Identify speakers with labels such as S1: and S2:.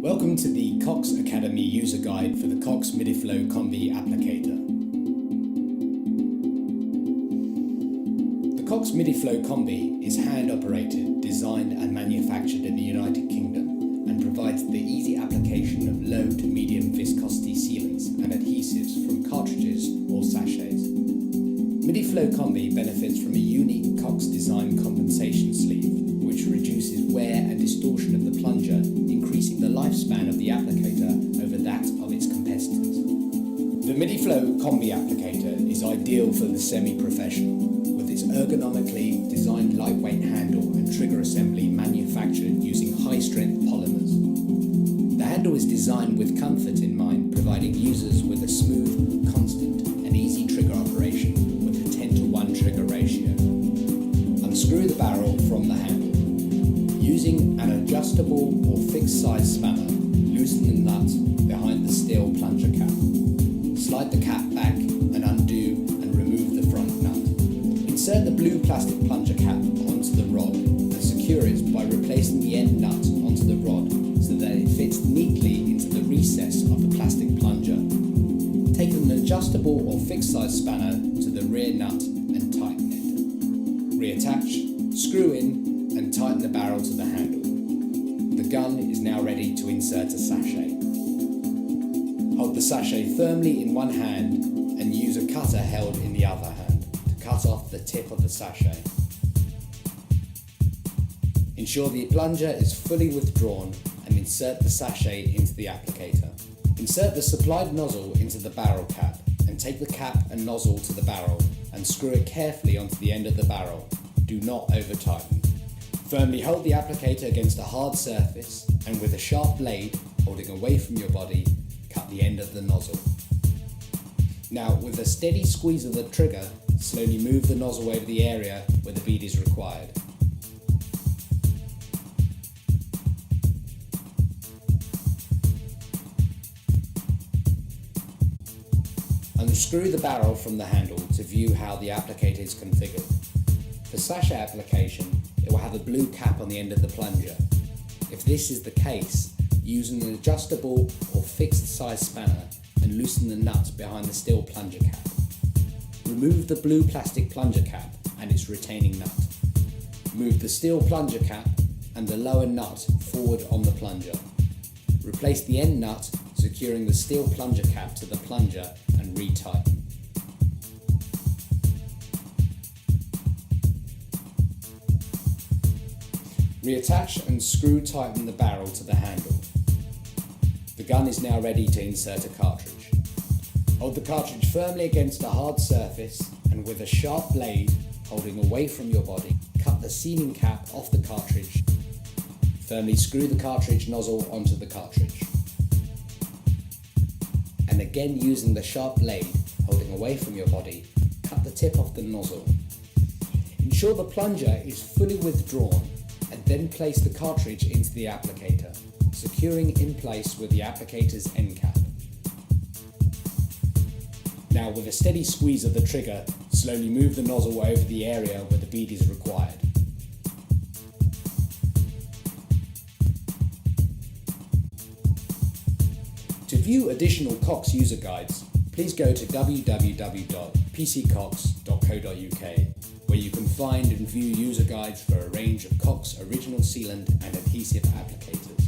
S1: Welcome to the COX Academy user guide for the COX MidiFlow Combi applicator. The COX MidiFlow Combi is hand operated, designed and manufactured in the United Kingdom and provides the easy application of low to medium viscosity sealants and adhesives from cartridges or sachets. MidiFlow Combi benefits from a unique COX design compensation sleeve which reduces wear and distortion of the plunger, increasing the lifespan of the applicator over that of its competitors. The MidiFlow Combi applicator is ideal for the semi-professional, with its ergonomically designed lightweight handle and trigger assembly manufactured using high-strength polymers. The handle is designed with comfort in mind, providing users with a smooth, constant and easy trigger operation with a 10:1 trigger ratio. Unscrew the barrel from the handle. Using an adjustable or fixed size spanner, loosen the nut behind the steel plunger cap. Slide the cap back and undo and remove the front nut. Insert the blue plastic plunger cap onto the rod and secure it by replacing the end nut onto the rod so that it fits neatly into the recess of the plastic plunger. Take an adjustable or fixed size spanner to the rear nut and tighten it. Reattach, screw in and tighten the barrel to the handle. The gun is now ready to insert a sachet. Hold the sachet firmly in one hand and use a cutter held in the other hand to cut off the tip of the sachet. Ensure the plunger is fully withdrawn and insert the sachet into the applicator. Insert the supplied nozzle into the barrel cap and take the cap and nozzle to the barrel and screw it carefully onto the end of the barrel. Do not over-tighten. Firmly hold the applicator against a hard surface and with a sharp blade holding away from your body, cut the end of the nozzle. Now with a steady squeeze of the trigger, slowly move the nozzle over the area where the bead is required. Unscrew the barrel from the handle to view how the applicator is configured. For sachet application, it will have a blue cap on the end of the plunger. If this is the case, use an adjustable or fixed size spanner and loosen the nut behind the steel plunger cap. Remove the blue plastic plunger cap and its retaining nut. Move the steel plunger cap and the lower nut forward on the plunger. Replace the end nut, securing the steel plunger cap to the plunger and retighten. Reattach and screw tighten the barrel to the handle. The gun is now ready to insert a cartridge. Hold the cartridge firmly against a hard surface and with a sharp blade holding away from your body, cut the sealing cap off the cartridge. Firmly screw the cartridge nozzle onto the cartridge. And again using the sharp blade holding away from your body, cut the tip off the nozzle. Ensure the plunger is fully withdrawn and then place the cartridge into the applicator, securing in place with the applicator's end cap. Now with a steady squeeze of the trigger, slowly move the nozzle over the area where the bead is required. To view additional COX user guides, please go to www.pccox.co.uk, where you can find and view user guides for a range of COX original sealant and adhesive applicators.